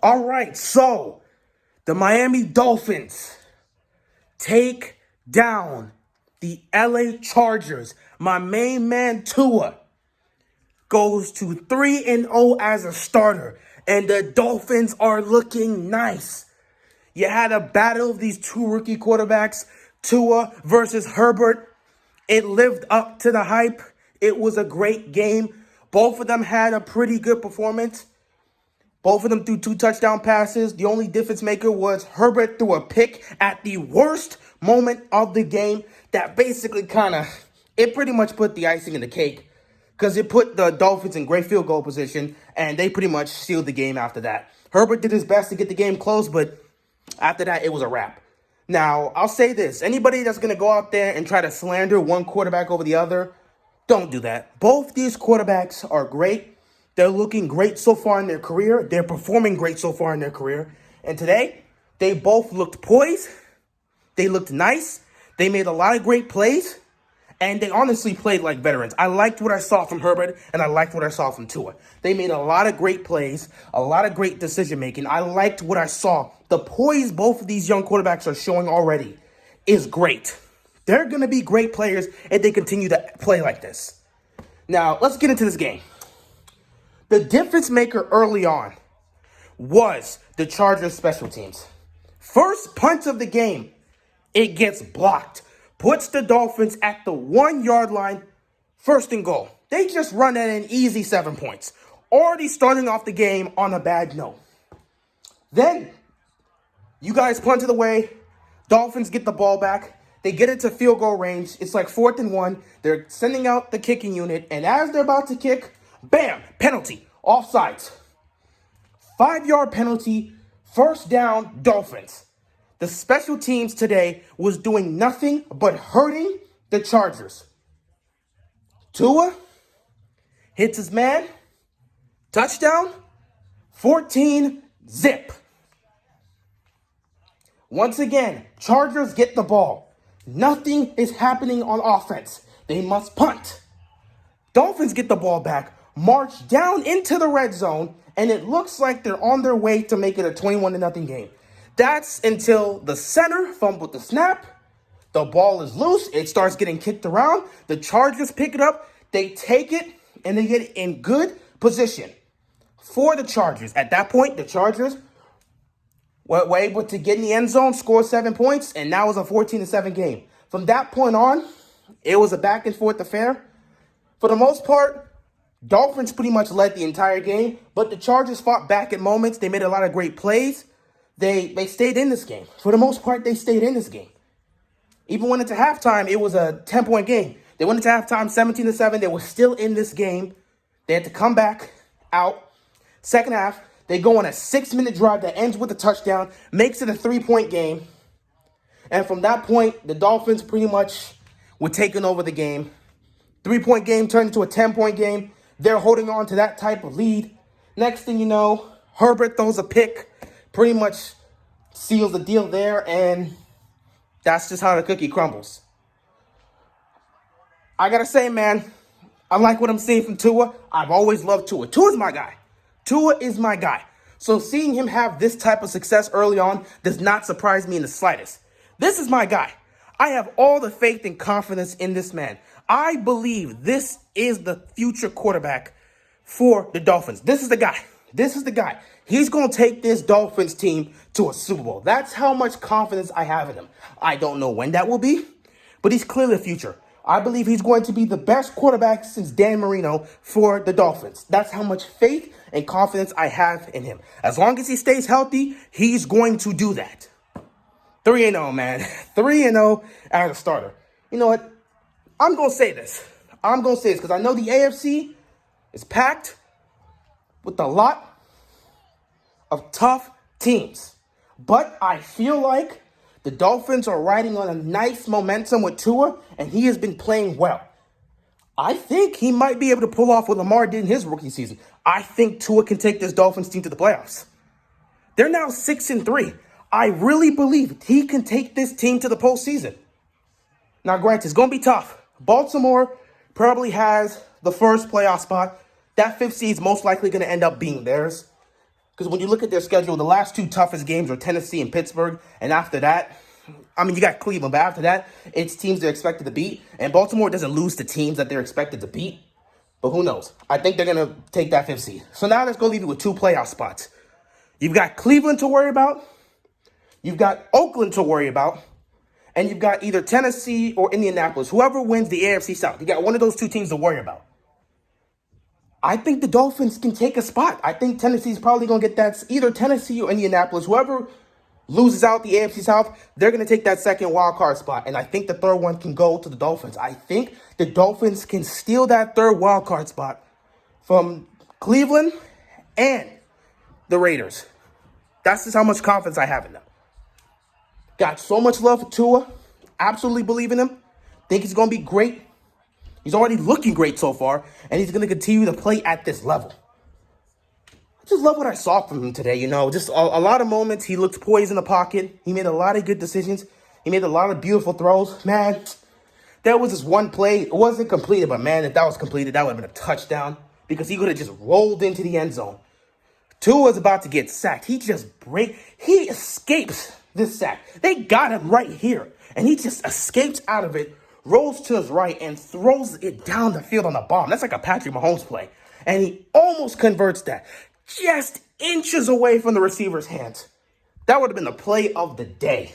All right, so the Miami Dolphins take down the LA Chargers. My main man Tua goes to 3-0 as a starter, and the Dolphins are looking nice. You had a battle of these two rookie quarterbacks, Tua versus Herbert. It lived up to the hype. It was a great game. Both of them had a pretty good performance. Both of them threw 2 touchdown passes. The only difference maker was Herbert threw a pick at the worst moment of the game that basically it pretty much put the icing in the cake because it put the Dolphins in great field goal position, and they pretty much sealed the game after that. Herbert did his best to get the game close, but after that, it was a wrap. Now, I'll say this. Anybody that's going to go out there and try to slander one quarterback over the other, don't do that. Both these quarterbacks are great. They're looking great so far in their career. They're performing great so far in their career. And today, they both looked poised. They looked nice. They made a lot of great plays. And they honestly played like veterans. I liked what I saw from Herbert, and I liked what I saw from Tua. They made a lot of great plays, a lot of great decision-making. I liked what I saw. The poise both of these young quarterbacks are showing already is great. They're going to be great players if they continue to play like this. Now, let's get into this game. The difference maker early on was the Chargers special teams. First punt of the game, it gets blocked. Puts the Dolphins at the 1-yard line, 1st and goal. They just run at an easy 7 points. Already starting off the game on a bad note. Then, you guys punt it away. Dolphins get the ball back. They get it to field goal range. It's like 4th and 1. They're sending out the kicking unit. And as they're about to kick, bam, penalty, offsides. 5-yard penalty, 1st down, Dolphins. The special teams today was doing nothing but hurting the Chargers. Tua hits his man, touchdown, 14-zip. Once again, Chargers get the ball. Nothing is happening on offense. They must punt. Dolphins get the ball back, march down into the red zone, and it looks like they're on their way to make it a 21-0 game. That's until the center fumbled the snap. The ball is loose. It starts getting kicked around. The Chargers pick it up. They take it, and they get it in good position for the Chargers. At that point, the Chargers were able to get in the end zone, score 7 points, and now it's a 14-7 game. From that point on, it was a back-and-forth affair. For the most part, Dolphins pretty much led the entire game, but the Chargers fought back at moments. They made a lot of great plays. They stayed in this game. For the most part, they stayed in this game. Even when into halftime, it was a 10-point game. They went into halftime 17-7. They were still in this game. They had to come back out. Second half, they go on a 6-minute drive that ends with a touchdown, makes it a 3-point game. And from that point, the Dolphins pretty much were taking over the game. 3-point game turned into a 10-point game. They're holding on to that type of lead. Next thing you know, Herbert throws a pick. Pretty much seals the deal there, and that's just how the cookie crumbles. I gotta say, man, I like what I'm seeing from Tua. I've always loved Tua. Tua's my guy. Tua is my guy. So seeing him have this type of success early on does not surprise me in the slightest. This is my guy. I have all the faith and confidence in this man. I believe this is the future quarterback for the Dolphins. This is the guy. This is the guy. He's going to take this Dolphins team to a Super Bowl. That's how much confidence I have in him. I don't know when that will be, but he's clearly the future. I believe he's going to be the best quarterback since Dan Marino for the Dolphins. That's how much faith and confidence I have in him. As long as he stays healthy, he's going to do that. 3-0, man. 3-0 as a starter. You know what? I'm going to say this. Because I know the AFC is packed with a lot of tough teams. But I feel like the Dolphins are riding on a nice momentum with Tua, and he has been playing well. I think he might be able to pull off what Lamar did in his rookie season. I think Tua can take this Dolphins team to the playoffs. They're now 6-3. I really believe he can take this team to the postseason. Now, granted, it's going to be tough. Baltimore probably has the first playoff spot. That 5th seed is most likely going to end up being theirs. Because when you look at their schedule, the last two toughest games are Tennessee and Pittsburgh. And after that, I mean, you got Cleveland, but after that, it's teams they're expected to beat. And Baltimore doesn't lose to teams that they're expected to beat. But who knows? I think they're going to take that 5th seed. So now let's go leave you with 2 playoff spots. You've got Cleveland to worry about. You've got Oakland to worry about. And you've got either Tennessee or Indianapolis. Whoever wins the AFC South. You got one of those 2 teams to worry about. I think the Dolphins can take a spot. I think Tennessee's probably going to get that. Either Tennessee or Indianapolis. Whoever loses out the AFC South, they're going to take that second wild card spot. And I think the third one can go to the Dolphins. I think the Dolphins can steal that third wild card spot from Cleveland and the Raiders. That's just how much confidence I have in them. Got so much love for Tua. Absolutely believe in him. Think he's going to be great. He's already looking great so far, and he's going to continue to play at this level. I just love what I saw from him today, just a lot of moments. He looked poised in the pocket. He made a lot of good decisions. He made a lot of beautiful throws. Man, there was this one play. It wasn't completed, but man, if that was completed, that would have been a touchdown because he could have just rolled into the end zone. Tua's about to get sacked. He escapes this sack. They got him right here, and he just escapes out of it, rolls to his right, and throws it down the field on a bomb. That's like a Patrick Mahomes play, and he almost converts that. Just inches away from the receiver's hands. That would have been the play of the day.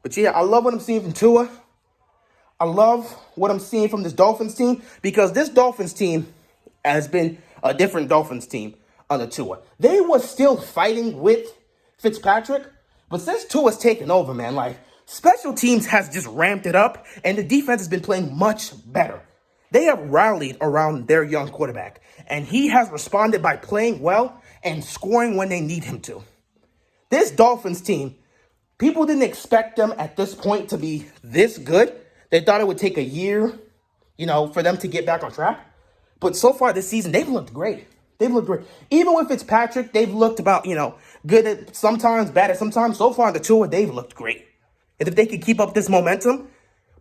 But yeah, I love what I'm seeing from Tua. I love what I'm seeing from this Dolphins team because this Dolphins team has been a different Dolphins team under Tua. They were still fighting with Fitzpatrick, but since Tua's taken over, man, special teams has just ramped it up, and the defense has been playing much better. They have rallied around their young quarterback, and he has responded by playing well and scoring when they need him to. This Dolphins team, people didn't expect them at this point to be this good. They thought it would take a year, for them to get back on track. But so far this season, they've looked great. They've looked great. Even with Fitzpatrick, they've looked about, good at sometimes, bad at sometimes. So far in the tour, they've looked great. And if they can keep up this momentum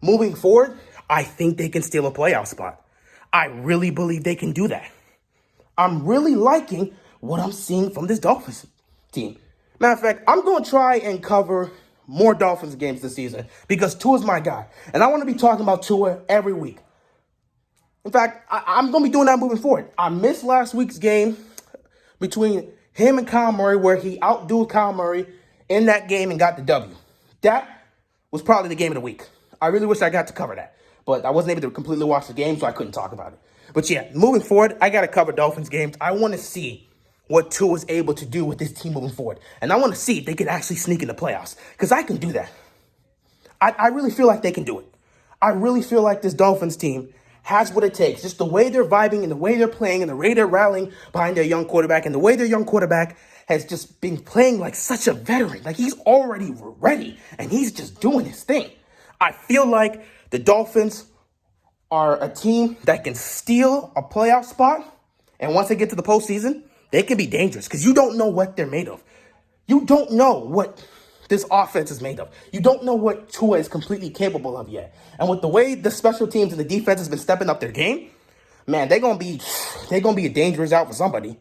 moving forward, I think they can steal a playoff spot. I really believe they can do that. I'm really liking what I'm seeing from this Dolphins team. Matter of fact, I'm going to try and cover more Dolphins games this season because Tua's my guy. And I want to be talking about Tua every week. In fact, I'm going to be doing that moving forward. I missed last week's game between him and Kyle Murray where he outdueled Kyle Murray in that game and got the W. That was probably the game of the week. I really wish I got to cover that. But I wasn't able to completely watch the game, so I couldn't talk about it. But yeah, moving forward, I got to cover Dolphins games. I want to see what Tua is able to do with this team moving forward. And I want to see if they can actually sneak in the playoffs. Because I can do that. I really feel like they can do it. I really feel like this Dolphins team has what it takes. Just the way they're vibing and the way they're playing and the way they're rallying behind their young quarterback and the way their young quarterback has just been playing like such a veteran. Like he's already ready and he's just doing his thing. I feel like the Dolphins are a team that can steal a playoff spot. And once they get to the postseason, they can be dangerous because you don't know what they're made of. You don't know what this offense is made of. You don't know what Tua is completely capable of yet. And with the way the special teams and the defense has been stepping up their game, man, they're gonna be a dangerous out for somebody.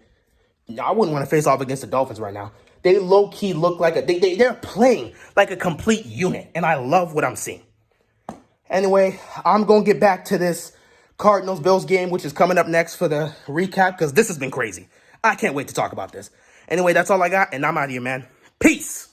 I wouldn't want to face off against the Dolphins right now. They low-key look like they're playing like a complete unit, and I love what I'm seeing. Anyway, I'm gonna get back to this Cardinals-Bills game, which is coming up next for the recap, because this has been crazy. I can't wait to talk about this. Anyway, that's all I got, and I'm out of here, man. Peace!